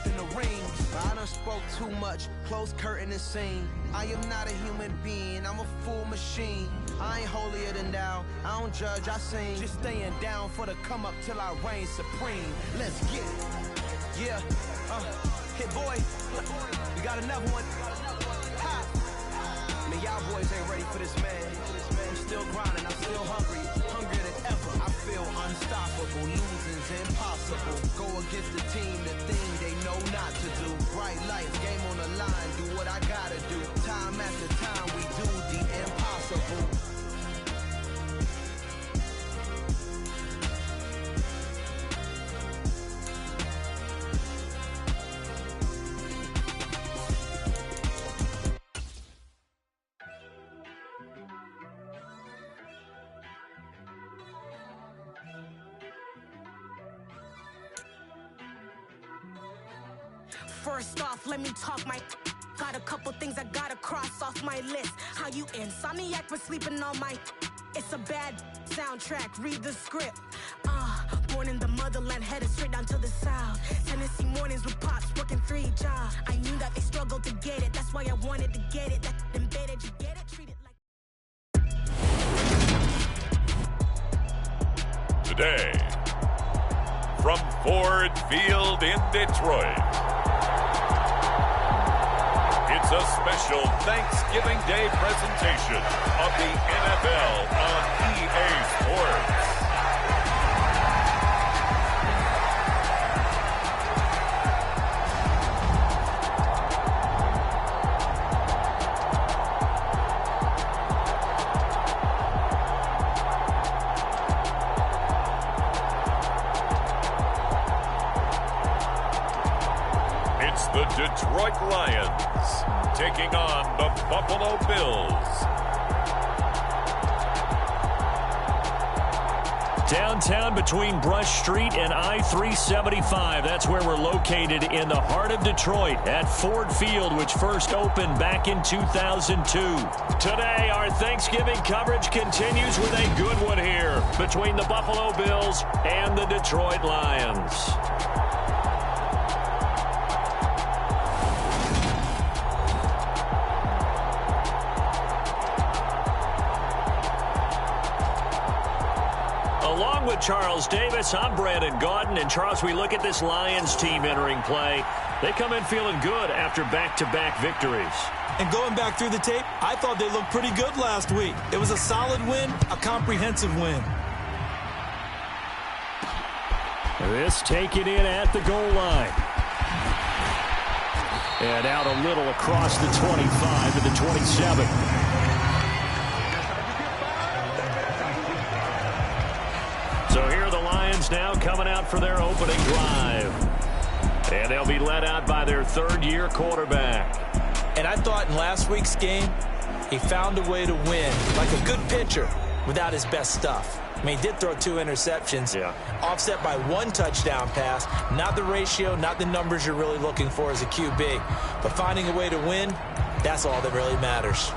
in the rings. I done spoke too much, close curtain and scene. I am not a human being, I'm a full machine. I ain't holier than thou, I don't judge, I sing. Just staying down for the come up till I reign supreme. Let's get it. Yeah, hit boy, we got another one. Ha. Man, y'all boys ain't ready for this, man. I'm still grinding, I'm still hungry, hungrier than ever. I feel unstoppable, losing's impossible. Go against the team, the thing they know not to do. Bright lights, game on the line, do what I gotta do. Time after time, we do the impossible. First off, let me talk my got a couple things I gotta cross off my list. How you insomniac for sleeping on my it's a bad soundtrack, read the script. Born in the motherland, headed straight down to the south. Tennessee mornings with pops, working 3 jobs. I knew that they struggled to get it, that's why I wanted to get it. That embedded, you get it, treat it like today from Ford Field in Detroit. It's a special Thanksgiving Day presentation of the NFL on EA Sports. It's the Detroit Lions taking on the Buffalo Bills. Downtown between Brush Street and I-375. That's where we're located in the heart of Detroit at Ford Field, which first opened back in 2002. Today, our Thanksgiving coverage continues with a good one here between the Buffalo Bills and the Detroit Lions. Along with Charles Davis, I'm Brandon Gaudin. And Charles, we look at this Lions team entering play. They come in feeling good after back-to-back victories. And going back through the tape, I thought they looked pretty good last week. It was a solid win, a comprehensive win. This taken in at the goal line. And out a little across the 25 to the 27. So here are the Lions now coming out for their opening drive. And they'll be led out by their third-year quarterback. And I thought in last week's game, he found a way to win, like a good pitcher, without his best stuff. I mean, he did throw 2 interceptions, offset by 1 touchdown pass. Not the ratio, not the numbers you're really looking for as a QB. But finding a way to win, that's all that really matters.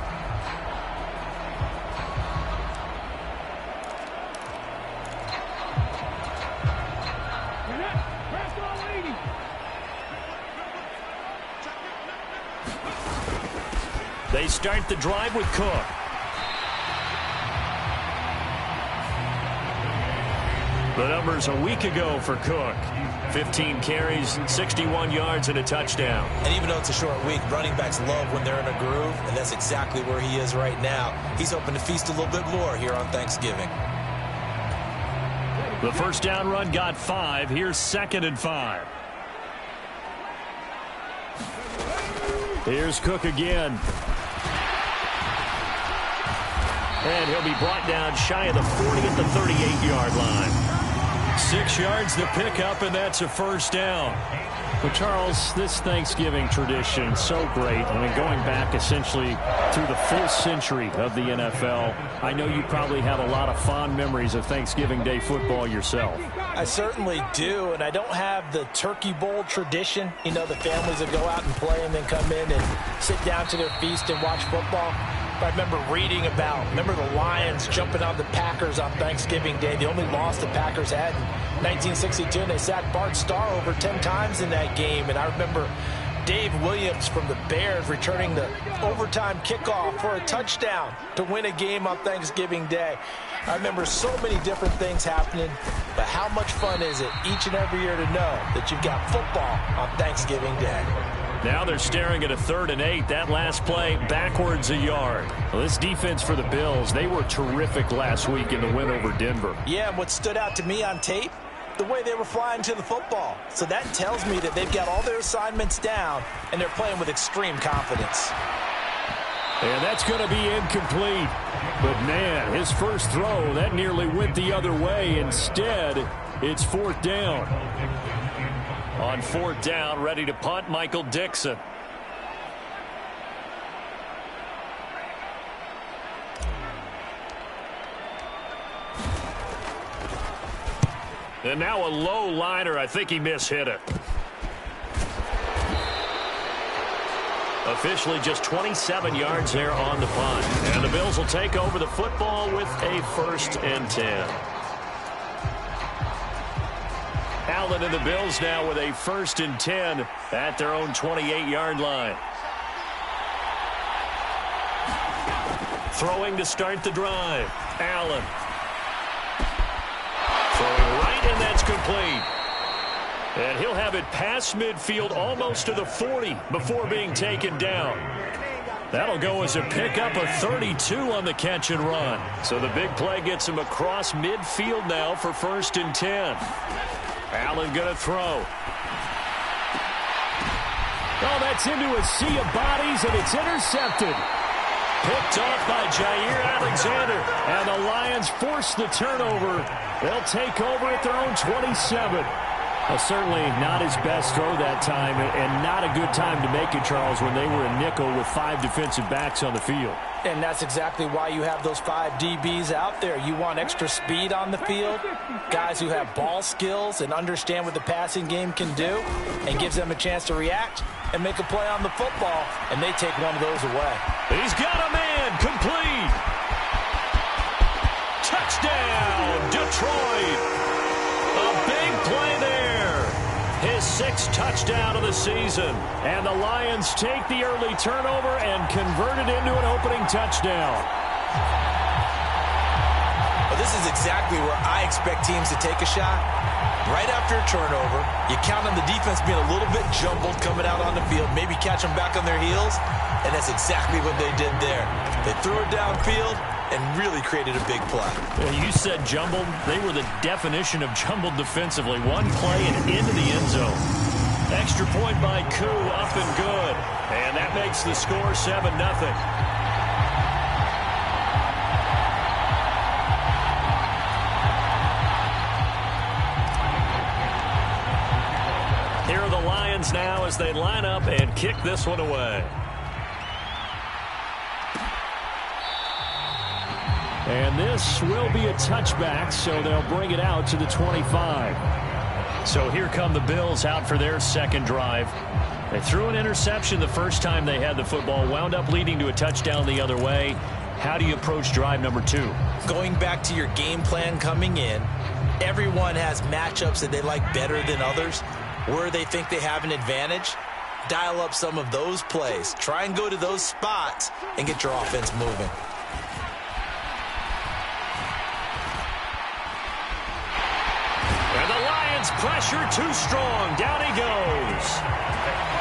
They start the drive with Cook. The numbers a week ago for Cook. 15 carries, 61 yards, and a touchdown. And even though it's a short week, running backs love when they're in a groove, and that's exactly where he is right now. He's hoping to feast a little bit more here on Thanksgiving. The first down run got 5. Here's 2nd and 5. Here's Cook again. And he'll be brought down shy of the 40 at the 38-yard line. 6 yards the pickup, and that's a first down. Well, Charles, this Thanksgiving tradition, so great. I mean, going back essentially through the full century of the NFL, I know you probably have a lot of fond memories of Thanksgiving Day football yourself. I certainly do, and I don't have the Turkey Bowl tradition. You know, the families that go out and play and then come in and sit down to their feast and watch football. I remember reading about, the Lions jumping on the Packers on Thanksgiving Day, the only loss the Packers had in 1962, and they sacked Bart Starr over 10 times in that game. And I remember Dave Williams from the Bears returning the overtime kickoff for a touchdown to win a game on Thanksgiving Day. I remember so many different things happening, but how much fun is it each and every year to know that you've got football on Thanksgiving Day? Now they're staring at a 3rd and 8. That last play backwards a yard. Well, this defense for the Bills, they were terrific last week in the win over Denver. Yeah, and what stood out to me on tape, the way they were flying to the football. So that tells me that they've got all their assignments down, and they're playing with extreme confidence. And that's going to be incomplete. But, man, his first throw, that nearly went the other way. Instead, it's 4th down. On 4th down, ready to punt, Michael Dixon. And now a low liner. I think he mishit it. Officially just 27 yards there on the punt. And the Bills will take over the football with a 1st and 10. Allen and the Bills now with a 1st and 10 at their own 28-yard line. Throwing to start the drive. Allen. Throwing right, and that's complete. And he'll have it past midfield almost to the 40 before being taken down. That'll go as a pickup of 32 on the catch and run. So the big play gets him across midfield now for 1st and 10. Allen going to throw. Oh, that's into a sea of bodies, and it's intercepted. Picked off by Jair Alexander. And the Lions force the turnover. They'll take over at their own 27. Well, certainly not his best throw that time, and not a good time to make it, Charles, when they were in nickel with 5 defensive backs on the field. And that's exactly why you have those 5 DBs out there. You want extra speed on the field, guys who have ball skills and understand what the passing game can do, and gives them a chance to react and make a play on the football, and they take one of those away. He's got a man, complete. Touchdown, Detroit. A big play there. His 6th touchdown of the season. And the Lions take the early turnover and convert it into an opening touchdown. Well, this is exactly where I expect teams to take a shot. Right after a turnover, you count on the defense being a little bit jumbled coming out on the field, maybe catch them back on their heels, and that's exactly what they did there. They threw it downfield and really created a big play. You said jumbled. They were the definition of jumbled defensively. One play and into the end zone. Extra point by Koo, up and good. And that makes the score 7-0. Here are the Lions now as they line up and kick this one away. And this will be a touchback, so they'll bring it out to the 25. So here come the Bills out for their 2nd drive. They threw an interception the first time they had the football, wound up leading to a touchdown the other way. How do you approach drive number 2? Going back to your game plan coming in, everyone has matchups that they like better than others, where they think they have an advantage. Dial up some of those plays. Try and go to those spots and get your offense moving. Pressure too strong. Down he goes.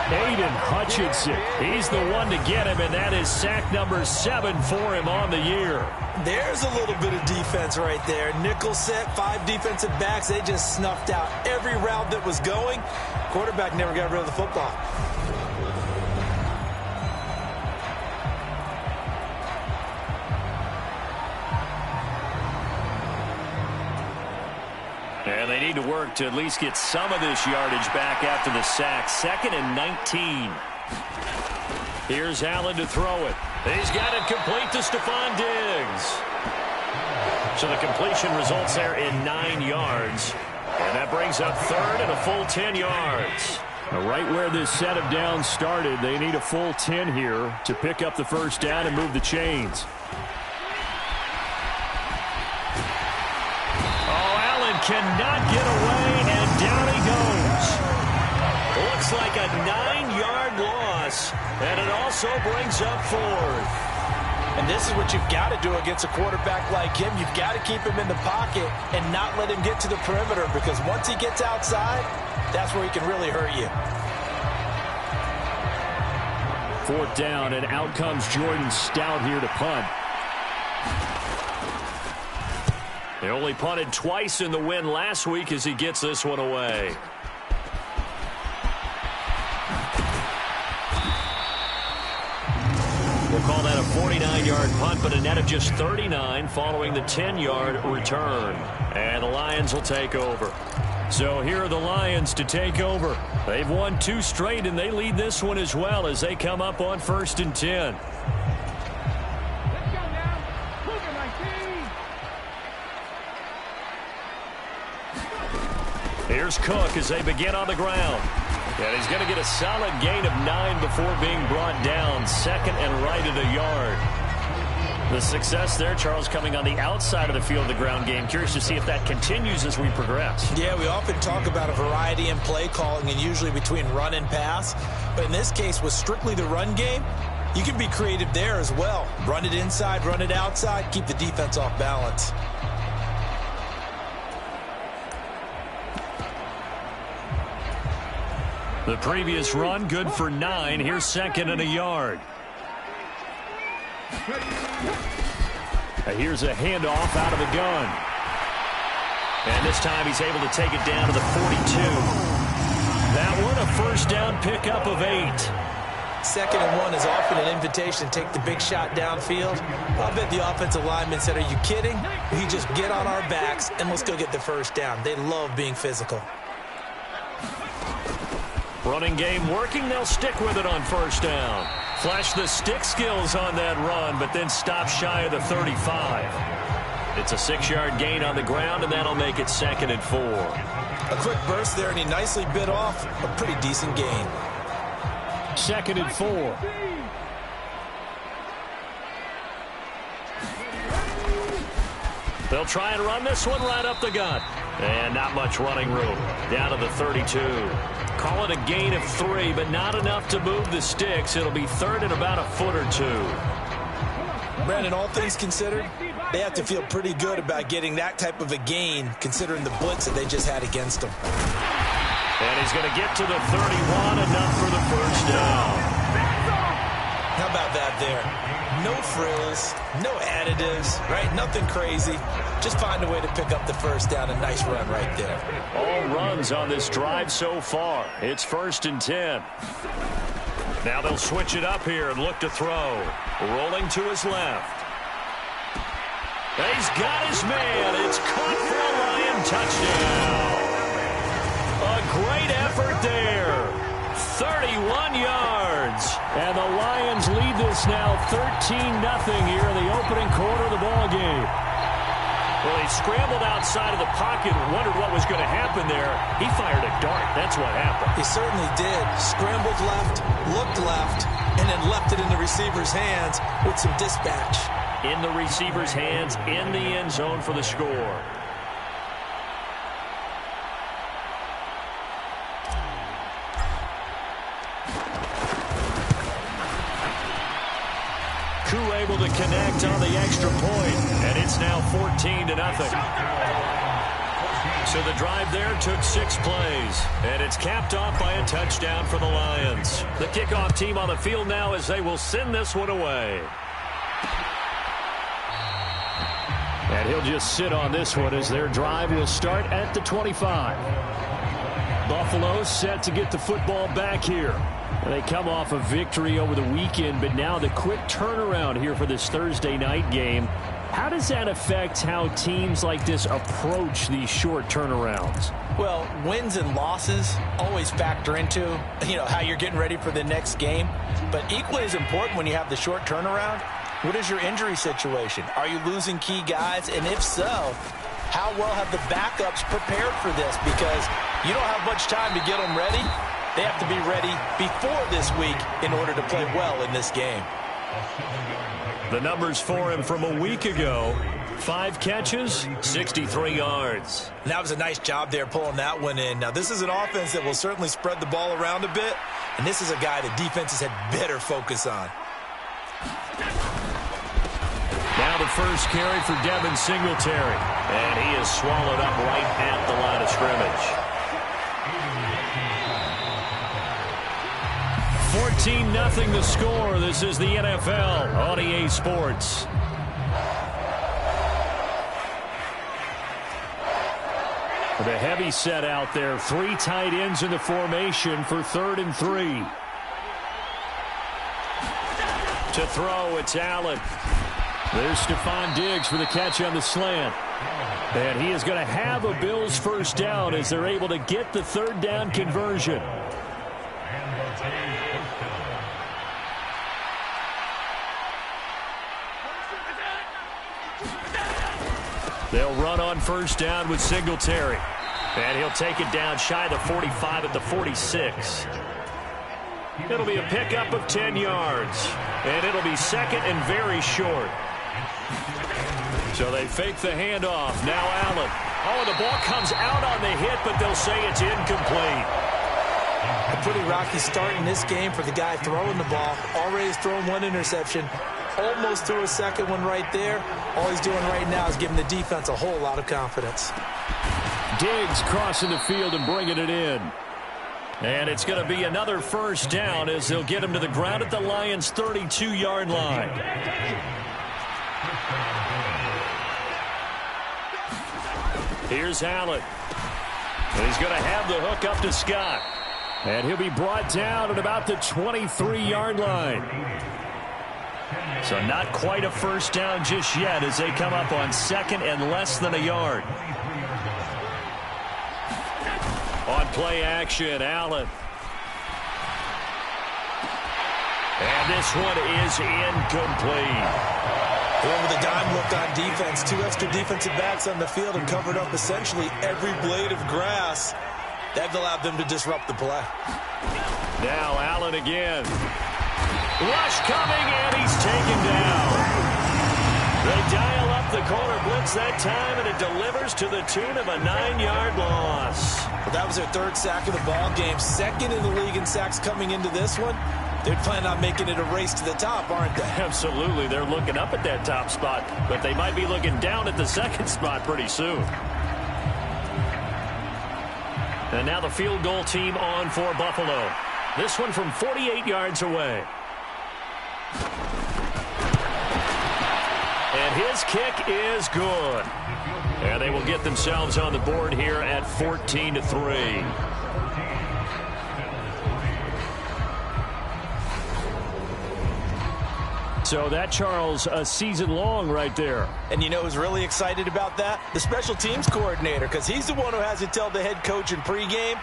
Aiden Hutchinson. He's the one to get him, and that is sack number 7 for him on the year. There's a little bit of defense right there. Nickel set, 5 defensive backs. They just snuffed out every route that was going. Quarterback never got rid of the football. And they need to work to at least get some of this yardage back after the sack. 2nd and 19. Here's Allen to throw it. He's got it complete to Stephon Diggs. So the completion results there in 9 yards. And that brings up 3rd and a full 10 yards. Right where this set of downs started, they need a full 10 here to pick up the 1st down and move the chains. cannot get away, and down he goes. Looks like a 9-yard loss, and it also brings up 4th. And this is what you've got to do against a quarterback like him. You've got to keep him in the pocket and not let him get to the perimeter, because once he gets outside, that's where he can really hurt you. 4th down, and out comes Jordan Stout here to punt. They only punted twice in the win last week as he gets this one away. We'll call that a 49-yard punt, but a net of just 39 following the 10-yard return. And the Lions will take over. So here are the Lions to take over. They've won 2 straight, and they lead this one as well as they come up on 1st and 10. Here's Cook as they begin on the ground. And he's going to get a solid gain of 9 before being brought down. 2nd and right at a yard. The success there, Charles, coming on the outside of the field of the ground game. Curious to see if that continues as we progress. Yeah, we often talk about a variety in play calling and usually between run and pass. But in this case, with strictly the run game, you can be creative there as well. Run it inside, run it outside, keep the defense off balance. The previous run, good for 9. Here's 2nd and a yard. Here's a handoff out of the gun. And this time he's able to take it down to the 42. That one, a 1st down pickup of 8. 2nd and 1 is often an invitation to take the big shot downfield. I'll bet the offensive lineman said, "Are you kidding? We just get on our backs and let's go get the 1st down." They love being physical. Running game working. They'll stick with it on 1st down. Flash the stick skills on that run, but then stop shy of the 35. It's a 6-yard gain on the ground, and that'll make it 2nd and 4. A quick burst there, and he nicely bit off a pretty decent gain. 2nd and 4. They'll try and run this one right up the gut. And not much running room. Down to the 32. Call it a gain of 3, but not enough to move the sticks. It'll be 3rd and about a foot or 2. Brandon, all things considered, they have to feel pretty good about getting that type of a gain, considering the blitz that they just had against them. And he's going to get to the 31, enough for the 1st down. How about that there? No frills, no additives, right? Nothing crazy. Just find a way to pick up the 1st down. A nice run right there. All runs on this drive so far. It's 1st and 10. Now they'll switch it up here and look to throw. Rolling to his left. He's got his man. It's caught for a Lion touchdown. A great effort there. 31 yards. And the Lions lead this now 13-0 here in the opening quarter of the ball game. Well, he scrambled outside of the pocket and wondered what was going to happen there. He fired a dart. That's what happened. He certainly did. Scrambled left, looked left, and then left it in the receiver's hands with some dispatch. In the receiver's hands, in the end zone for the score. Koo able to connect on the extra point, and it's now 14-0. So the drive there took 6 plays, and it's capped off by a touchdown for the Lions. The kickoff team on the field now as they will send this one away. And he'll just sit on this one as their drive will start at the 25. Buffalo set to get the football back here. And they come off a victory over the weekend, but now the quick turnaround here for this Thursday night game. How does that affect how teams like this approach these short turnarounds? Well, wins and losses always factor into, how you're getting ready for the next game. But equally as important when you have the short turnaround, what is your injury situation? Are you losing key guys? And if so, how well have the backups prepared for this? Because you don't have much time to get them ready. They have to be ready before this week in order to play well in this game. The numbers for him from a week ago, 5 catches, 63 yards. That was a nice job there pulling that one in. Now, this is an offense that will certainly spread the ball around a bit, and this is a guy that defenses had better focus on. Now the first carry for Devin Singletary, and he is swallowed up right at the line of scrimmage. 14-0 the score. This is the NFL on EA Sports. With a heavy set out there, 3 tight ends in the formation for 3rd and 3. To throw, it's Allen. There's Stephon Diggs for the catch on the slant. And he is going to have a Bills first down as they're able to get the 3rd down conversion. They'll run on first down with Singletary. And he'll take it down shy of the 45 at the 46. It'll be a pickup of 10 yards. And it'll be 2nd and very short. So they fake the handoff. Now Allen. Oh, the ball comes out on the hit, but they'll say it's incomplete. A pretty rocky start in this game for the guy throwing the ball. Already has thrown 1 interception. Almost threw a second one right there. All he's doing right now is giving the defense a whole lot of confidence. Diggs crossing the field and bringing it in. And it's going to be another first down as they'll get him to the ground at the Lions' 32-yard line. Here's Allen. And he's going to have the hook up to Scott. And he'll be brought down at about the 23-yard line. So not quite a first down just yet as they come up on 2nd and less than a yard. On play action, Allen. And this one is incomplete. Going with a dime look on defense. 2 extra defensive backs on the field and covered up essentially every blade of grass. That allowed them to disrupt the play. Now Allen again. Rush coming, and he's taken down. They dial up the corner blitz that time, and it delivers to the tune of a 9-yard loss. Well, that was their 3rd sack of the ball game. 2nd in the league in sacks coming into this one. They're planning on making it a race to the top, aren't they? Absolutely. They're looking up at that top spot, but they might be looking down at the 2nd spot pretty soon. And now the field goal team on for Buffalo. This one from 48 yards away. And his kick is good. And they will get themselves on the board here at 14-3. So that, Charles, a season long right there. And you know who's really excited about that? The special teams coordinator, because he's the one who has to tell the head coach in pregame,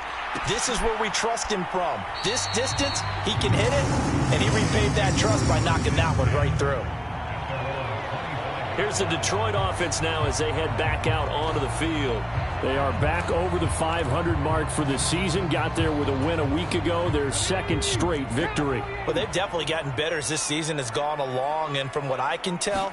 this is where we trust him from. This distance, he can hit it, and he repaid that trust by knocking that one right through. Here's the Detroit offense now as they head back out onto the field. They are back over the 500 mark for the season. Got there with a win a week ago, their 2nd straight victory. Well, they've definitely gotten better as this season has gone along, and from what I can tell,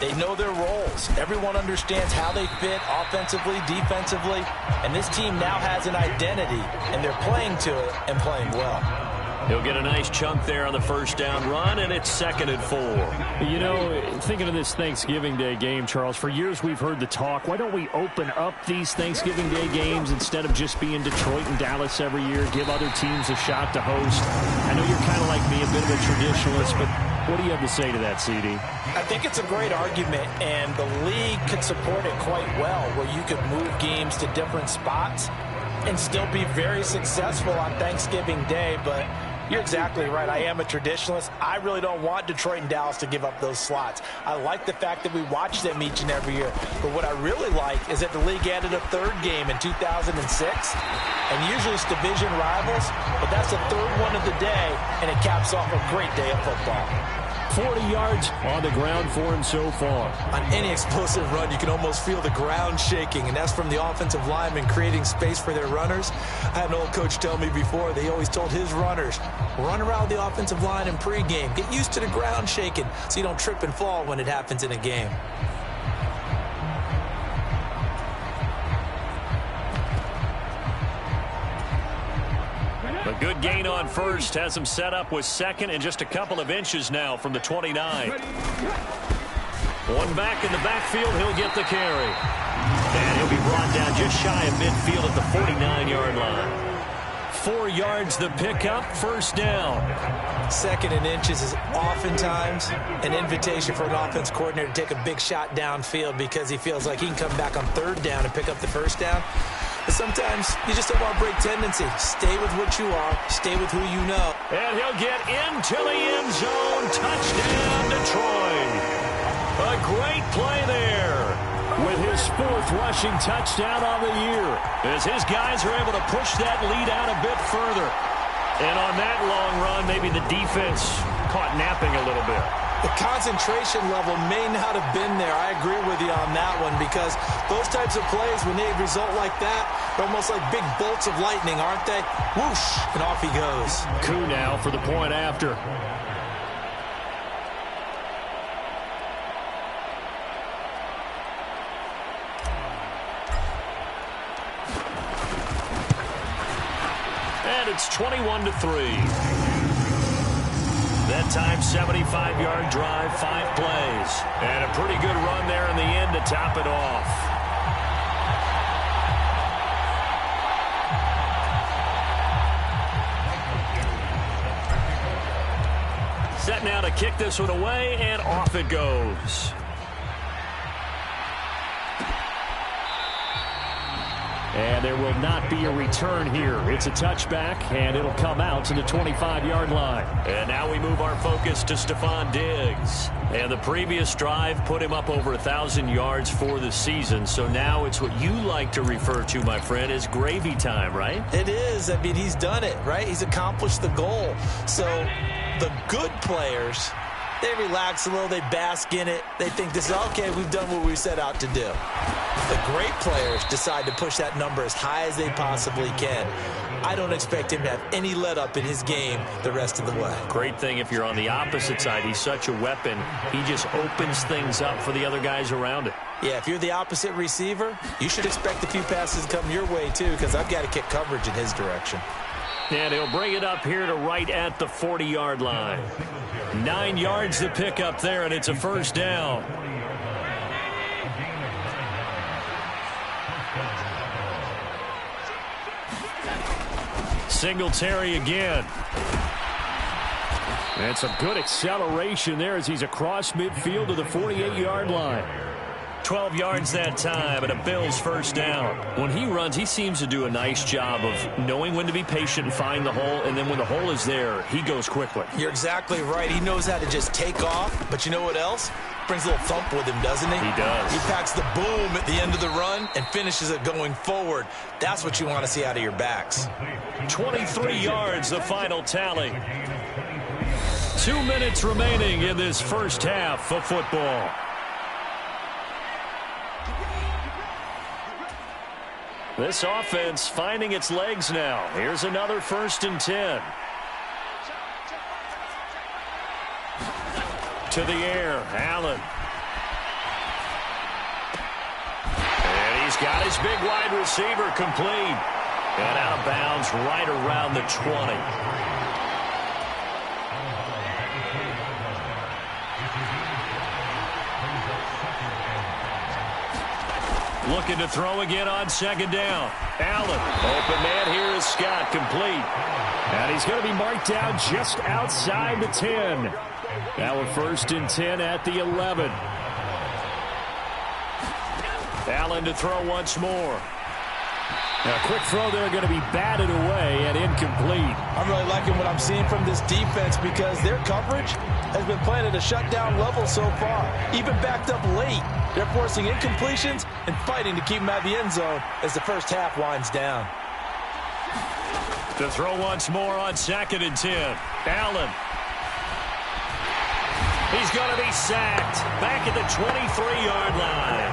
they know their roles. Everyone understands how they fit offensively, defensively, and this team now has an identity, and they're playing to it and playing well. He'll get a nice chunk there on the first down run, and it's 2nd and 4. You know, thinking of this Thanksgiving Day game, Charles, for years we've heard the talk, why don't we open up these Thanksgiving Day games instead of just being Detroit and Dallas every year, give other teams a shot to host? I know you're kind of like me, a bit of a traditionalist, but what do you have to say to that, CD? I think it's a great argument, and the league could support it quite well, where you could move games to different spots and still be very successful on Thanksgiving Day, but you're exactly right. I am a traditionalist. I really don't want Detroit and Dallas to give up those slots. I like the fact that we watch them each and every year. But what I really like is that the league added a 3rd game in 2006. And usually it's division rivals, but that's the 3rd one of the day, and it caps off a great day of football. 40 yards on the ground for him so far. On any explosive run, you can almost feel the ground shaking, and that's from the offensive linemen creating space for their runners. I had an old coach tell me before, they always told his runners, run around the offensive line in pregame. Get used to the ground shaking so you don't trip and fall when it happens in a game. Good gain on first. Has him set up with second and just a couple of inches now from the 29. One back in the backfield. He'll get the carry. And he'll be brought down just shy of midfield at the 49-yard line. 4 yards the pickup, first down. Second and inches is oftentimes an invitation for an offense coordinator to take a big shot downfield because he feels like he can come back on third down and pick up the first down. But sometimes you just don't want to break tendency. Stay with what you are. Stay with who you know. And he'll get into the end zone. Touchdown, Detroit. A great play there. With his 4th rushing touchdown on the year, as his guys are able to push that lead out a bit further. And on that long run, maybe the defense caught napping a little bit. The concentration level may not have been there. I agree with you on that one because those types of plays, when they result like that, they're almost like big bolts of lightning, aren't they? Whoosh, and off he goes. Coup now for the point after. It's 21-3. That time, 75-yard drive, 5 plays. And a pretty good run there in the end to top it off. Set now to kick this one away, and off it goes. And there will not be a return here. It's a touchback, and it'll come out to the 25-yard line. And now we move our focus to Stephon Diggs. And the previous drive put him up over 1,000 yards for the season. So now it's what you like to refer to, my friend, as gravy time, right? It is. I mean, he's done it, right? He's accomplished the goal. So the good players, they relax a little. They bask in it. They think this is okay. We've done what we set out to do. The great players decide to push that number as high as they possibly can. I don't expect him to have any let-up in his game the rest of the way. Great thing if you're on the opposite side. He's such a weapon. He just opens things up for the other guys around it. Yeah, if you're the opposite receiver, you should expect a few passes to come your way too, because I've got to kick coverage in his direction. And he'll bring it up here to right at the 40-yard line. 9 yards to pick up there, and it's a first down. Singletary again. And some good acceleration there as he's across midfield to the 48-yard line. 12 yards that time, and a Bills first down. When he runs, he seems to do a nice job of knowing when to be patient and find the hole, and then when the hole is there, he goes quickly. You're exactly right. He knows how to just take off, but you know what else? Brings a little thump with him, doesn't he? He does. He packs the boom at the end of the run and finishes it going forward. That's what you want to see out of your backs. 23 yards, the final tally. 2 minutes remaining in this first half of football. This offense finding its legs now. Here's another 1st and 10. To the air, Allen. And he's got his big wide receiver complete. And out of bounds right around the 20. Looking to throw again on 2nd down. Allen. Open man here is Scott, complete. And he's going to be marked down just outside the 10. Now a 1st and 10 at the 11. Allen to throw once more. Now a quick throw there, going to be batted away and incomplete. I'm really liking what I'm seeing from this defense because their coverage has been playing at a shutdown level so far. Even backed up late. They're forcing incompletions and fighting to keep them out of the end zone as the first half winds down. To throw once more on 2nd and 10. Allen. He's going to be sacked back at the 23-yard line.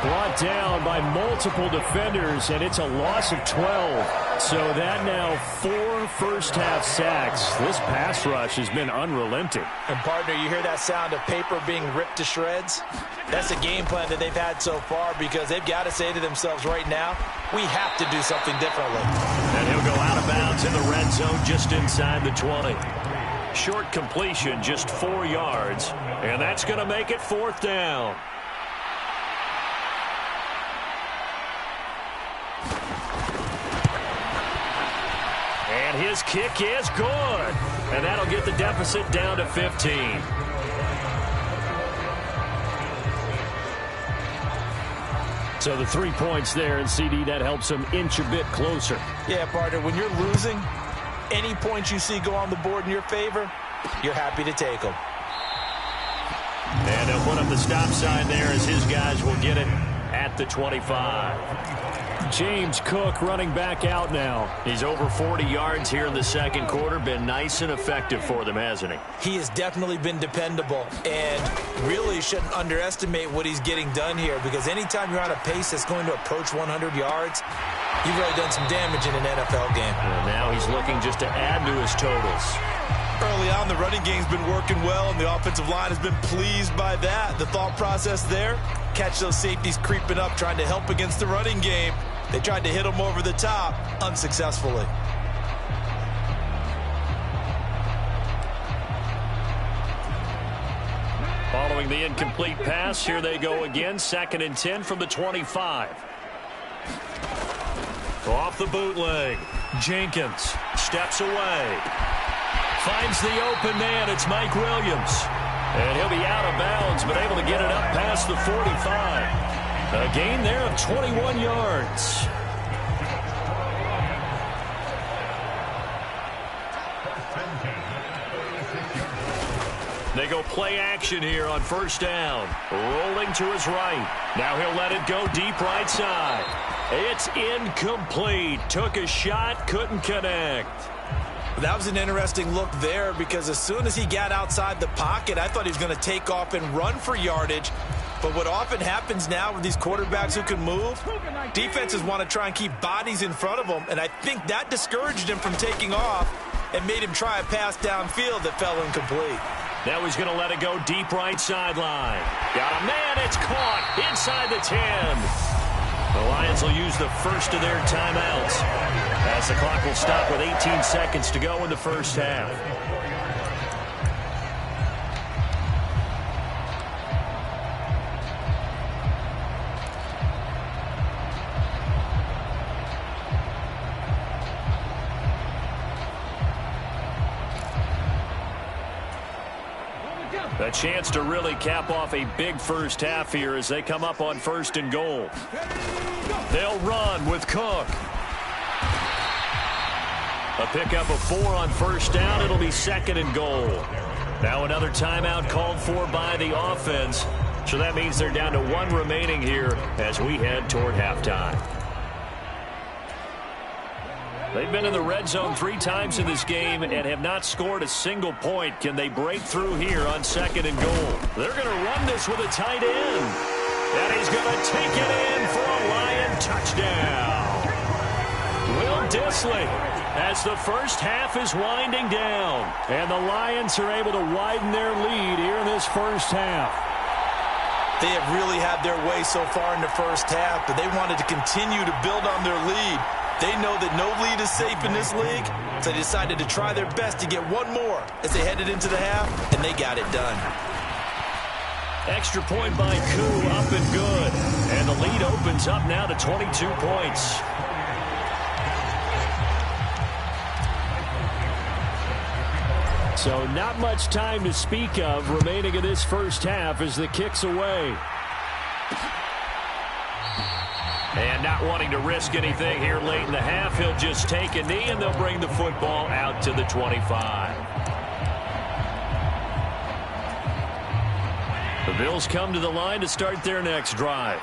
Brought down by multiple defenders, and it's a loss of 12. So that now 4 first-half sacks. This pass rush has been unrelenting. And, partner, you hear that sound of paper being ripped to shreds? That's the game plan that they've had so far, because they've got to say to themselves right now, we have to do something differently. And he'll go out of bounds in the red zone just inside the 20. Short completion, just 4 yards, and that's going to make it 4th down. And his kick is good. And that'll get the deficit down to 15. So the 3 points there, and CD, that helps him inch a bit closer. Yeah, partner, when you're losing, any points you see go on the board in your favor, you're happy to take them. And he'll put up the stop sign there as his guys will get it at the 25. James Cook running back out now. He's over 40 yards here in the second quarter. Been nice and effective for them, hasn't he? He has definitely been dependable, and really shouldn't underestimate what he's getting done here, because anytime you're on a pace that's going to approach 100 yards, you've really done some damage in an NFL game. And now he's looking just to add to his totals. Early on, the running game's been working well, and the offensive line has been pleased by that. The thought process there, catch those safeties creeping up, trying to help against the running game. They tried to hit him over the top, unsuccessfully. Following the incomplete pass, here they go again. 2nd and 10 from the 25. Off the bootleg. Jenkins steps away. Finds the open man. It's Mike Williams. And he'll be out of bounds, but able to get it up past the 45. A gain there of 21 yards. They go play action here on 1st down. Rolling to his right. Now he'll let it go deep right side. It's incomplete. Took a shot, couldn't connect. That was an interesting look there, because as soon as he got outside the pocket, I thought he was going to take off and run for yardage. But what often happens now with these quarterbacks who can move, defenses want to try and keep bodies in front of them, and I think that discouraged him from taking off and made him try a pass downfield that fell incomplete. Now he's going to let it go deep right sideline. Got a man, it's caught inside the 10. The Lions will use the first of their timeouts as the clock will stop with 18 seconds to go in the first half. A chance to really cap off a big first half here as they come up on 1st and goal. They'll run with Cook. A pickup of 4 on 1st down. It'll be 2nd and goal. Now another timeout called for by the offense. So that means they're down to 1 remaining here as we head toward halftime. They've been in the red zone 3 times in this game and have not scored a single point. Can they break through here on 2nd and goal? They're going to run this with a tight end. And he's going to take it in for a Lion touchdown. Will Dissly, as the first half is winding down. And the Lions are able to widen their lead here in this first half. They have really had their way so far in the first half, but they wanted to continue to build on their lead. They know that no lead is safe in this league, so they decided to try their best to get 1 more as they headed into the half, and they got it done. Extra point by Koo, up and good. And the lead opens up now to 22 points. So not much time to speak of remaining in this first half as the kick's away. And not wanting to risk anything here late in the half, he'll just take a knee and they'll bring the football out to the 25. The Bills come to the line to start their next drive.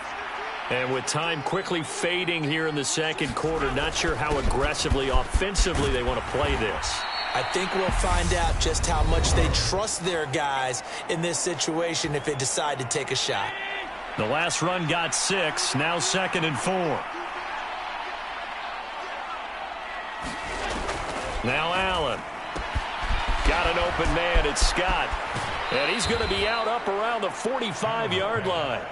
And with time quickly fading here in the second quarter, not sure how aggressively, offensively they want to play this. I think we'll find out just how much they trust their guys in this situation if they decide to take a shot. The last run got 6, now 2nd and 4. Now Allen. Got an open man, it's Scott. And he's going to be out up around the 45-yard line.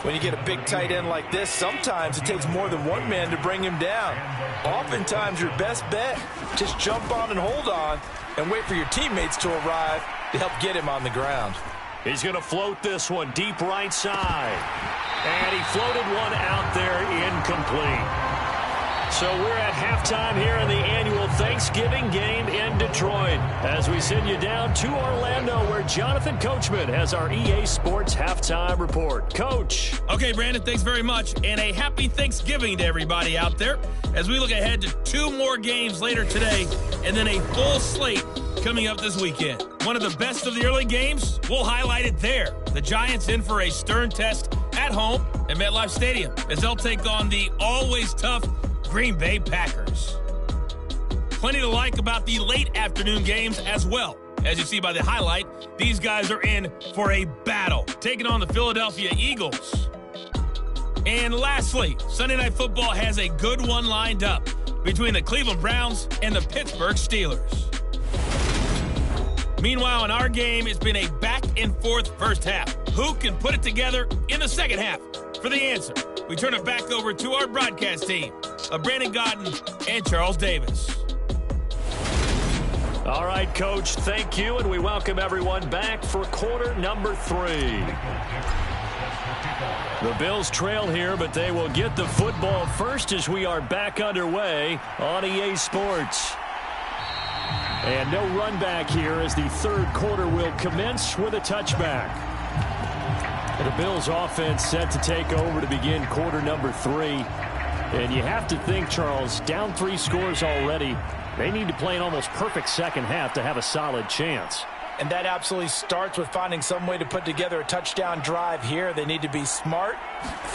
When you get a big tight end like this, sometimes it takes more than one man to bring him down. Oftentimes your best bet, just jump on and hold on and wait for your teammates to arrive to help get him on the ground. He's going to float this one deep right side. And he floated one out there incomplete. So we're at halftime here in the annual Thanksgiving game in Detroit as we send you down to Orlando where Jonathan Coachman has our EA Sports halftime report. Coach. Okay, Brandon, thanks very much. And a happy Thanksgiving to everybody out there as we look ahead to 2 more games later today and then a full slate coming up this weekend. One of the best of the early games, we'll highlight it there. The Giants in for a stern test at home at MetLife Stadium as they'll take on the always tough Green Bay Packers. Plenty to like about the late afternoon games as well. As you see by the highlight, these guys are in for a battle, taking on the Philadelphia Eagles. And lastly, Sunday Night Football has a good one lined up between the Cleveland Browns and the Pittsburgh Steelers. Meanwhile, in our game, it's been a back-and-forth first half. Who can put it together in the second half? For the answer, we turn it back over to our broadcast team of Brandon Godden and Charles Davis. All right, Coach, thank you, and we welcome everyone back for quarter number 3. The Bills trail here, but they will get the football first as we are back underway on EA Sports. And no run back here as the third quarter will commence with a touchback. The Bills offense set to take over to begin quarter number 3. And you have to think, Charles, down 3 scores already. They need to play an almost perfect second half to have a solid chance. And that absolutely starts with finding some way to put together a touchdown drive here. They need to be smart,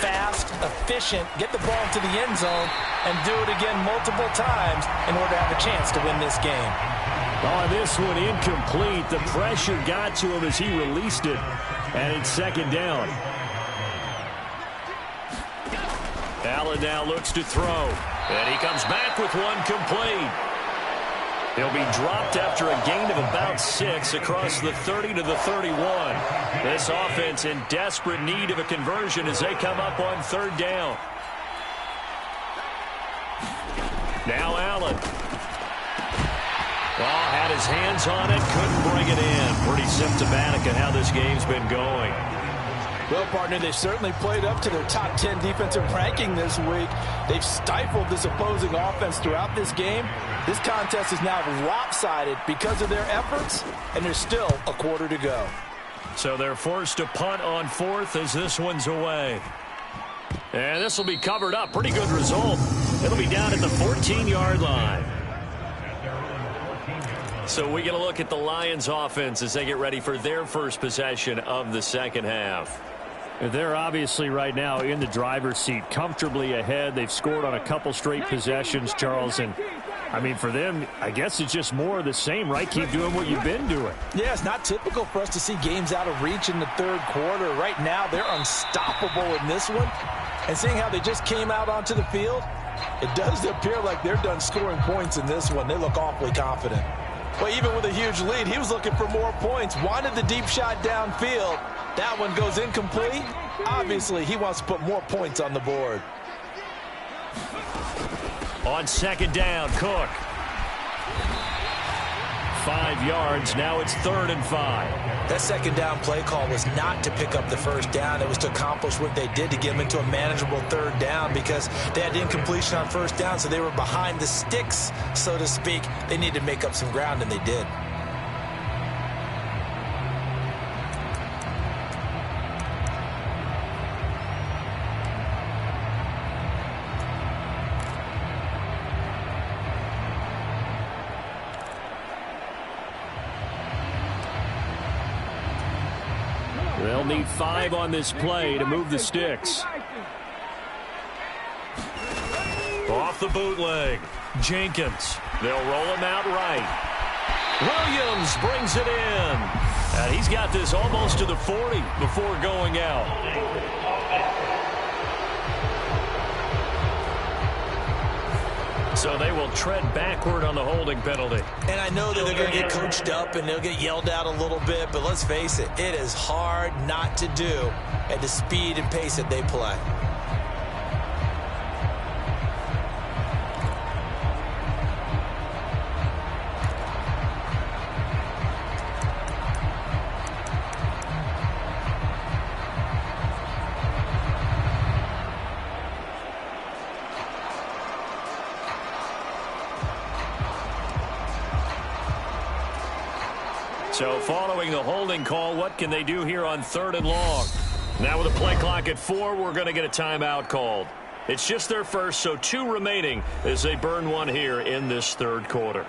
fast, efficient, get the ball into the end zone, and do it again multiple times in order to have a chance to win this game. On this one, incomplete. The pressure got to him as he released it. And it's second down. Allen now looks to throw. And he comes back with one complete. He'll be dropped after a gain of about 6 across the 30 to the 31. This offense in desperate need of a conversion as they come up on third down. Now Allen. Well, had his hands on it, couldn't bring it in. Pretty symptomatic of how this game's been going. Well, partner, they've certainly played up to their top 10 defensive ranking this week. They've stifled this opposing offense throughout this game. This contest is now lopsided because of their efforts, and there's still a quarter to go. So they're forced to punt on 4th as this one's away. And this will be covered up. Pretty good result. It'll be down at the 14-yard line. So we get a look at the Lions offense as they get ready for their first possession of the second half. They're obviously right now in the driver's seat, comfortably ahead. They've scored on a couple straight possessions, Charles. And, I mean, for them, I guess it's just more of the same, right? Keep doing what you've been doing. Yeah, it's not typical for us to see games out of reach in the third quarter. Right now, they're unstoppable in this one. And seeing how they just came out onto the field, it does appear like they're done scoring points in this one. They look awfully confident. Well, even with a huge lead, he was looking for more points. Wanted the deep shot downfield. That one goes incomplete. Obviously, he wants to put more points on the board. On second down, Cook. 5 yards. Now it's 3rd and 5. That second down play call was not to pick up the first down. It was to accomplish what they did to get them into a manageable third down because they had incompletion on first down, so they were behind the sticks, so to speak. They needed to make up some ground, and they did. They'll need 5 on this play to move the sticks. Off the bootleg. Jenkins. They'll roll him out right. Williams brings it in. And he's got this almost to the 40 before going out. So they will tread backward on the holding penalty. And I know that they're going to get coached up and they'll get yelled at a little bit, but let's face it, it is hard not to do at the speed and pace that they play. So following the holding call, what can they do here on 3rd and long? Now with a play clock at 4, we're going to get a timeout called. It's just their first, so 2 remaining as they burn one here in this 3rd quarter.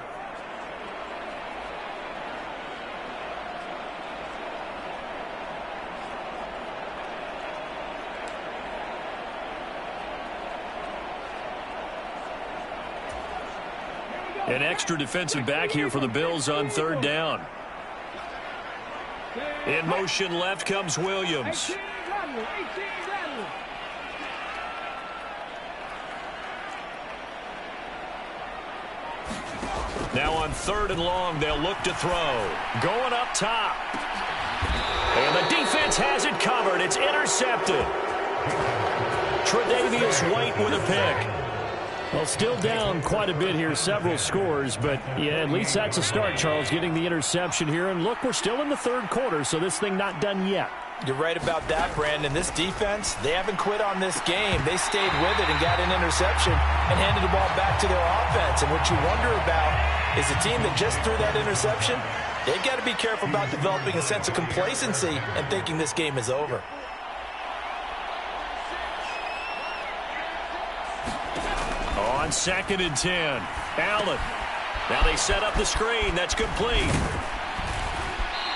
An extra defensive back here for the Bills on 3rd down. In motion left comes Williams. Now on 3rd and long, they'll look to throw. Going up top. And the defense has it covered. It's intercepted. Tre'Davious White with a pick. Well, still down quite a bit here, several scores, but yeah, at least that's a start, Charles, getting the interception here. And look, we're still in the 3rd quarter, so this thing not done yet. You're right about that, Brandon. This defense, they haven't quit on this game. They stayed with it and got an interception and handed the ball back to their offense. And what you wonder about is a team that just threw that interception, they've got to be careful about developing a sense of complacency and thinking this game is over. On 2nd and 10, Allen. Now they set up the screen. That's complete.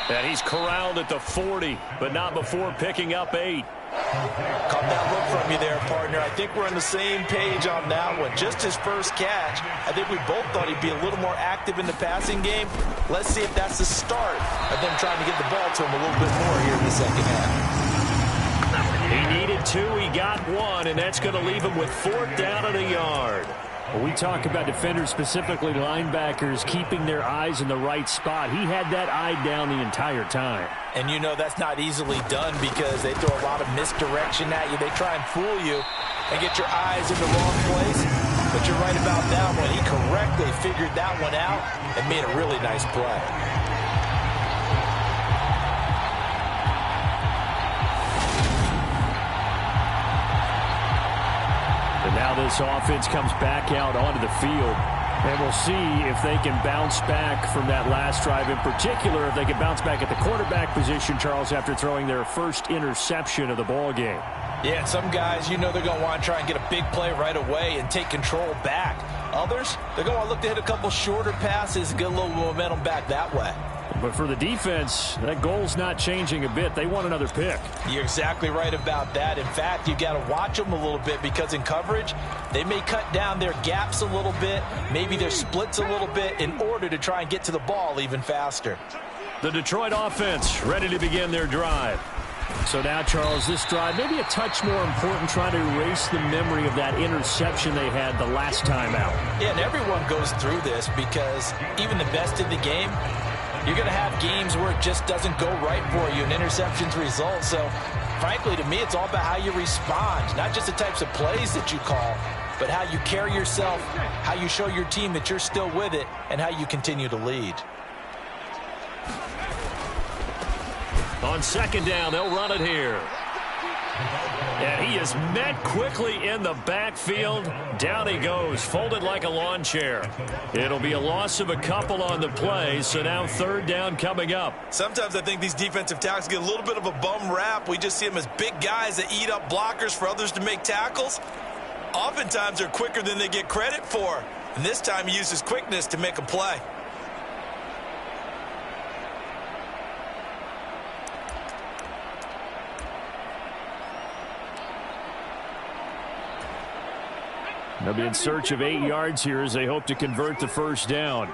And he's corralled at the 40, but not before picking up 8. Caught that look from you there, partner. I think we're on the same page on that one. Just his first catch. I think we both thought he'd be a little more active in the passing game. Let's see if that's the start of them trying to get the ball to him a little bit more here in the second half. He needed 2, he got 1, and that's going to leave him with 4th down and a yard. Well, we talk about defenders, specifically linebackers, keeping their eyes in the right spot. He had that eye down the entire time. And you know that's not easily done because they throw a lot of misdirection at you. They try and fool you and get your eyes in the wrong place. But you're right about that one. He correctly figured that one out and made a really nice play. And now this offense comes back out onto the field. And we'll see if they can bounce back from that last drive. In particular, if they can bounce back at the quarterback position, Charles, after throwing their first interception of the ball game. Yeah, some guys, you know they're going to want to try and get a big play right away and take control back. Others, they're going to want to look to hit a couple shorter passes and get a little momentum back that way. But for the defense, that goal's not changing a bit. They want another pick. You're exactly right about that. In fact, you've got to watch them a little bit because in coverage, they may cut down their gaps a little bit, maybe their splits a little bit in order to try and get to the ball even faster. The Detroit offense ready to begin their drive. So now, Charles, this drive maybe a touch more important, trying to erase the memory of that interception they had the last time out. Yeah, and everyone goes through this because even the best in the game, you're going to have games where it just doesn't go right for you and interceptions result. So, frankly, to me, it's all about how you respond, not just the types of plays that you call, but how you carry yourself, how you show your team that you're still with it, and how you continue to lead. On 2nd down, they'll run it here. And he is met quickly in the backfield. Down he goes, folded like a lawn chair. It'll be a loss of a couple on the play, so now 3rd down coming up. Sometimes I think these defensive tackles get a little bit of a bum rap. We just see them as big guys that eat up blockers for others to make tackles. Oftentimes they're quicker than they get credit for. And this time he uses quickness to make a play. They'll be in search of 8 yards here as they hope to convert the first down.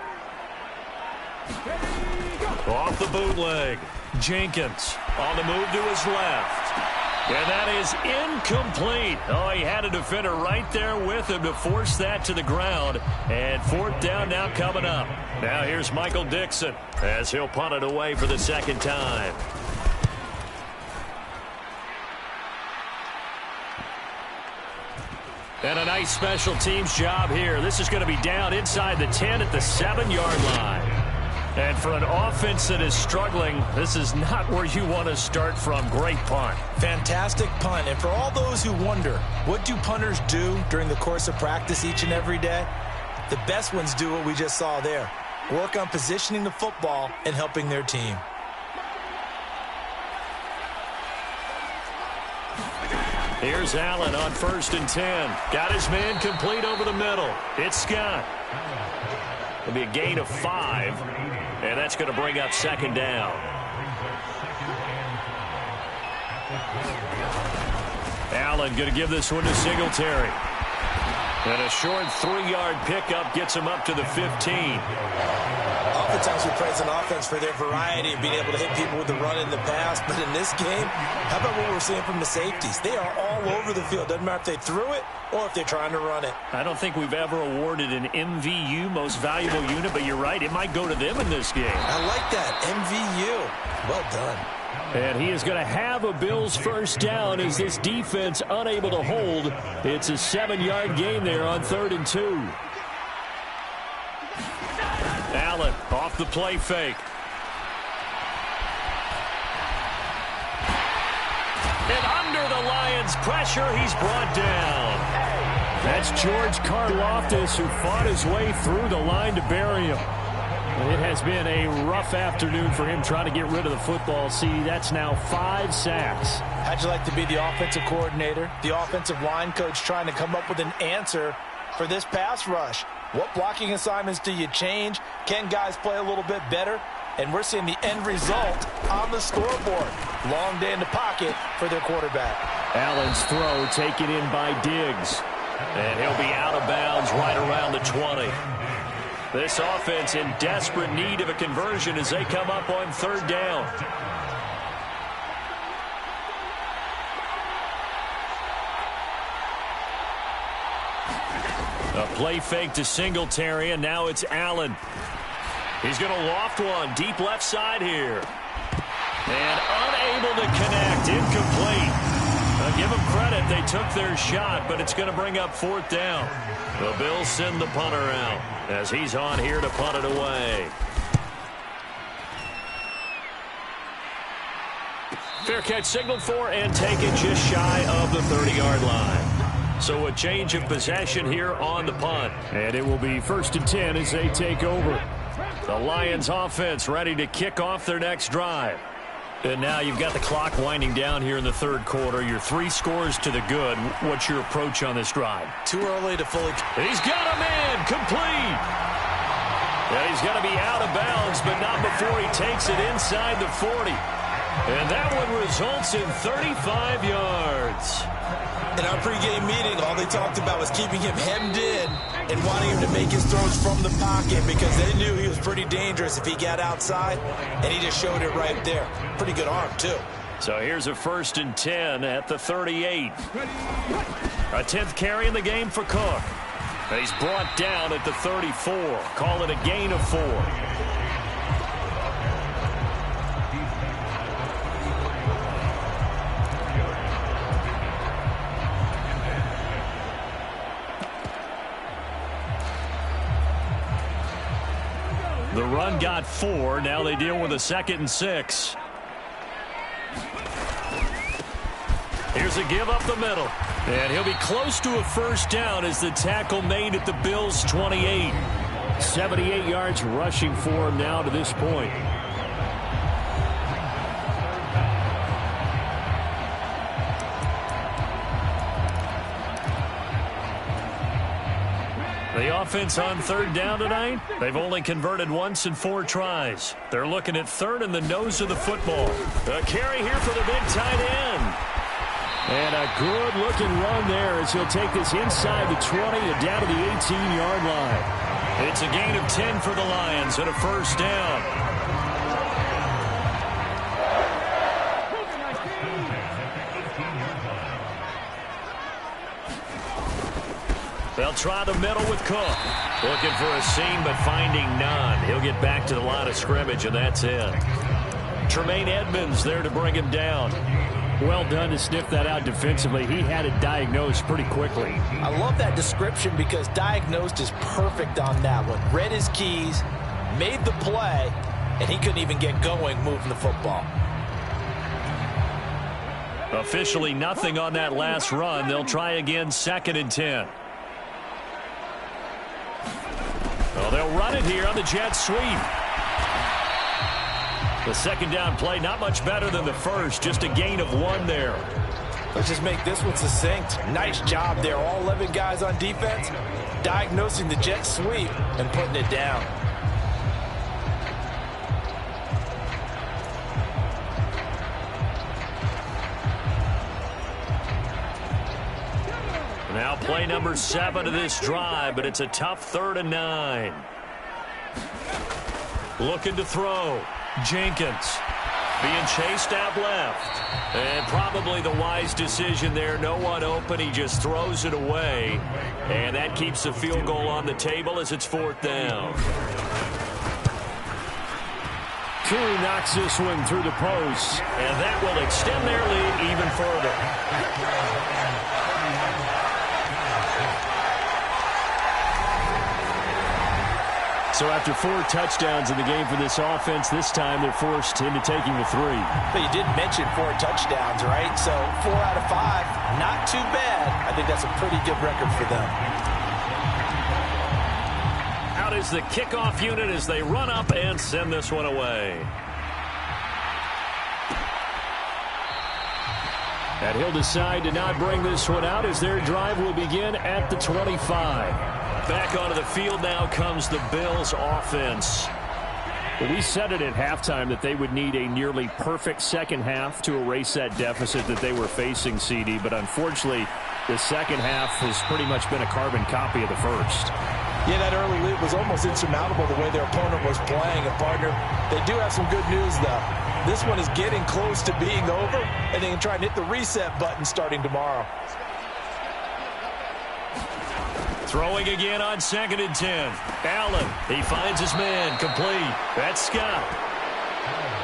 Off the bootleg. Jenkins on the move to his left. And that is incomplete. Oh, he had a defender right there with him to force that to the ground. And fourth down now coming up. Now here's Michael Dixon as he'll punt it away for the second time. And a nice special teams job here. This is going to be down inside the 10 at the 7-yard line. And for an offense that is struggling, this is not where you want to start from. Great punt. Fantastic punt. And for all those who wonder, what do punters do during the course of practice each and every day? The best ones do what we just saw there. Work on positioning the football and helping their team. Here's Allen on 1st and 10. Got his man complete over the middle. It's Scott. It'll be a gain of 5, and that's going to bring up second down. Allen going to give this one to Singletary. And a short 3-yard pickup gets him up to the 15. Oftentimes we praise an offense for their variety of being able to hit people with the run in the pass. But in this game, how about what we're seeing from the safeties? They are all over the field. Doesn't matter if they threw it or if they're trying to run it. I don't think we've ever awarded an MVU, most valuable unit, but you're right. It might go to them in this game. I like that. MVU. Well done. And he is going to have a Bills first down as this defense unable to hold. It's a 7-yard gain there on 3rd and 2. Allen off the play fake. And under the Lions' pressure, he's brought down. That's George Karlaftis, who fought his way through the line to bury him. It has been a rough afternoon for him trying to get rid of the football. See, that's now 5 sacks. How'd you like to be the offensive coordinator, the offensive line coach, trying to come up with an answer for this pass rush? What blocking assignments do you change? Can guys play a little bit better? And we're seeing the end result on the scoreboard. Long day in the pocket for their quarterback. Allen's throw taken in by Diggs. And he'll be out of bounds right around the 20. This offense in desperate need of a conversion as they come up on 3rd down. A play fake to Singletary, and now it's Allen. He's going to loft one deep left side here. And unable to connect, incomplete. Give them credit, they took their shot, but it's going to bring up 4th down. The Bills send the punter out as he's on here to punt it away. Fair catch signaled for and taken just shy of the 30-yard line. So a change of possession here on the punt. And it will be 1st and 10 as they take over. The Lions offense ready to kick off their next drive. And now you've got the clock winding down here in the 3rd quarter. You're 3 scores to the good. What's your approach on this drive? Too early to fully... He's got a man complete. Yeah, he's going to be out of bounds, but not before he takes it inside the 40. And that one results in 35 yards. In our pregame meeting, all they talked about was keeping him hemmed in and wanting him to make his throws from the pocket because they knew he was pretty dangerous if he got outside, and he just showed it right there. Pretty good arm, too. So here's a 1st and 10 at the 38. A 10th carry in the game for Cook. He's brought down at the 34. Call it a gain of 4. The run got 4. Now they deal with a 2nd and 6. Here's a give up the middle. And he'll be close to a first down as the tackle made at the Bills' 28. 78 yards rushing for him now to this point. The offense on 3rd down tonight, they've only converted once in 4 tries. They're looking at 3rd in the nose of the football. A carry here for the big tight end. And a good-looking run there as he'll take this inside the 20 and down to the 18-yard line. It's a gain of 10 for the Lions and a first down. They'll try the middle with Cook. Looking for a seam, but finding none. He'll get back to the line of scrimmage, and that's it. Tremaine Edmonds there to bring him down. Well done to sniff that out defensively. He had it diagnosed pretty quickly. I love that description because diagnosed is perfect on that one. Read his keys, made the play, and he couldn't even get going moving the football. Officially nothing on that last run. They'll try again, 2nd and 10. Well, they'll run it here on the jet sweep. The second down play, not much better than the first, just a gain of 1 there. Let's just make this one succinct. Nice job there, all 11 guys on defense, diagnosing the jet sweep and putting it down. Now play number 7 of this drive, but it's a tough 3rd and 9. Looking to throw. Jenkins being chased out left. And probably the wise decision there. No one open. He just throws it away. And that keeps the field goal on the table as it's 4th down. Two knocks this one through the post. And that will extend their lead even further. So after 4 touchdowns in the game for this offense, this time they're forced into taking the 3. But you did mention 4 touchdowns, right? So 4 out of 5, not too bad. I think that's a pretty good record for them. Out is the kickoff unit as they run up and send this one away. And he'll decide to not bring this one out as their drive will begin at the 25. Back onto the field now comes the Bills offense. Well, we said it at halftime that they would need a nearly perfect second half to erase that deficit that they were facing, CD. But unfortunately, the second half has pretty much been a carbon copy of the first. Yeah, that early lead was almost insurmountable the way their opponent was playing. And, partner, they do have some good news, though. This one is getting close to being over, and they can try and hit the reset button starting tomorrow. Throwing again on 2nd and 10. Allen, he finds his man, complete. That's Scott.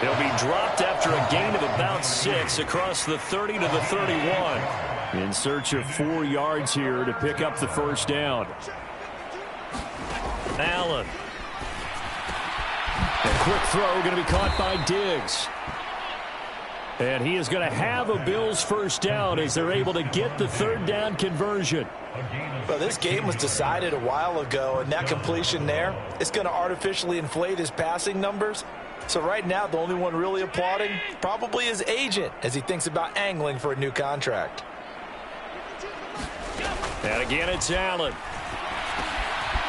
He'll be dropped after a gain of about 6 across the 30 to the 31. In search of 4 yards here to pick up the first down. Allen. A quick throw going to be caught by Diggs. And he is going to have a Bills first down as they're able to get the 3rd down conversion. Well, this game was decided a while ago, and that completion there is going to artificially inflate his passing numbers. So right now, the only one really applauding probably his agent as he thinks about angling for a new contract. And again, it's Allen.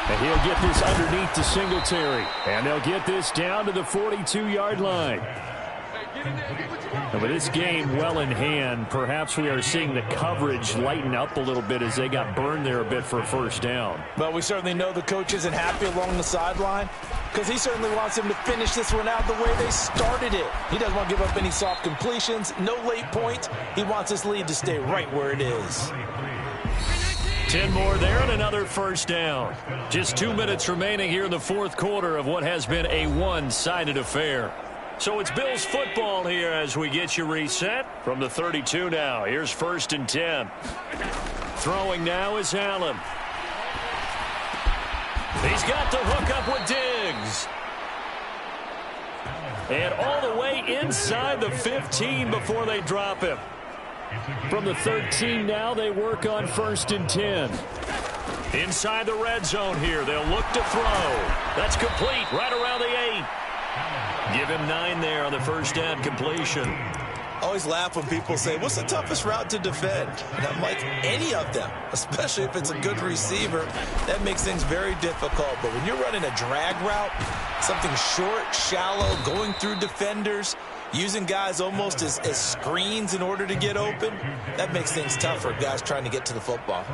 And he'll get this underneath to Singletary. And they'll get this down to the 42-yard line. And with this game well in hand, perhaps we are seeing the coverage lighten up a little bit as they got burned there a bit for a first down. Well, we certainly know the coach isn't happy along the sideline because he certainly wants him to finish this one out the way they started it. He doesn't want to give up any soft completions, no late points. He wants his lead to stay right where it is. 10 more there and another first down. Just 2 minutes remaining here in the 4th quarter of what has been a one-sided affair. So it's Bills football here as we get you reset from the 32 now. Here's 1st and 10. Throwing now is Allen. He's got the hook up with Diggs. And all the way inside the 15 before they drop him. From the 13 now, they work on 1st and 10. Inside the red zone here. They'll look to throw. That's complete right around the 8. Give him 9 there on the first down completion. I always laugh when people say, what's the toughest route to defend? And I'm like, any of them, especially if it's a good receiver. That makes things very difficult. But when you're running a drag route, something short, shallow, going through defenders, using guys almost as screens in order to get open, that makes things tough for guys trying to get to the football.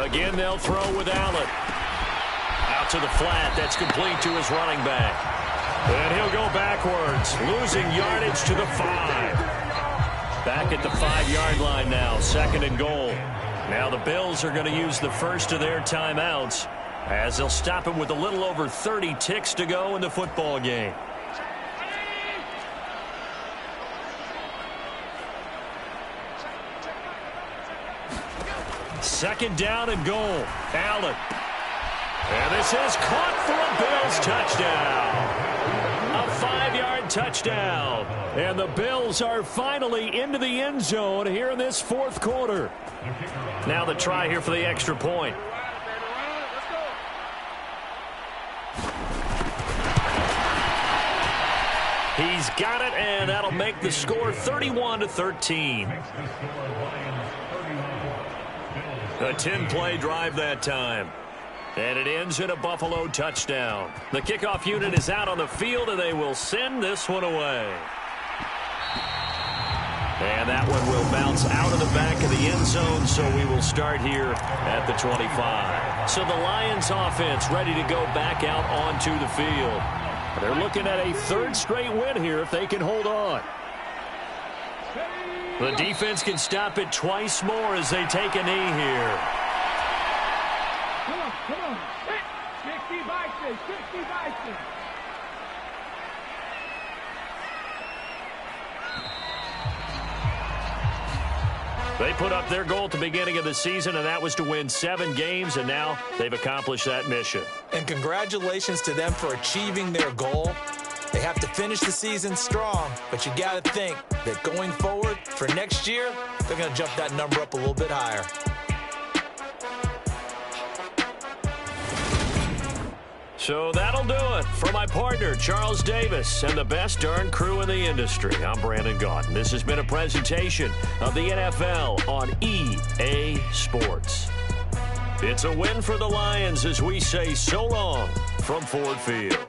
Again, they'll throw with Allen. Out to the flat. That's complete to his running back. And he'll go backwards, losing yardage to the 5. Back at the 5-yard line now, 2nd and goal. Now the Bills are going to use the first of their timeouts as they'll stop him with a little over 30 ticks to go in the football game. Second down and goal. Allen. And this is caught for a Bills touchdown. A 5-yard touchdown. And the Bills are finally into the end zone here in this 4th quarter. Now the try here for the extra point. He's got it, and that'll make the score 31-13. A 10-play drive that time. And it ends in a Buffalo touchdown. The kickoff unit is out on the field, and they will send this one away. And that one will bounce out of the back of the end zone, so we will start here at the 25. So the Lions offense ready to go back out onto the field. They're looking at a 3rd straight win here if they can hold on. The defense can stop it twice more as they take a knee here. Come on. 60 Bison, 60 Bison. They put up their goal at the beginning of the season, and that was to win 7 games, and now they've accomplished that mission. And congratulations to them for achieving their goal. They have to finish the season strong, but you got to think that going forward for next year, they're going to jump that number up a little bit higher. So that'll do it for my partner, Charles Davis, and the best darn crew in the industry. I'm Brandon Gaudin. This has been a presentation of the NFL on EA Sports. It's a win for the Lions as we say so long from Ford Field.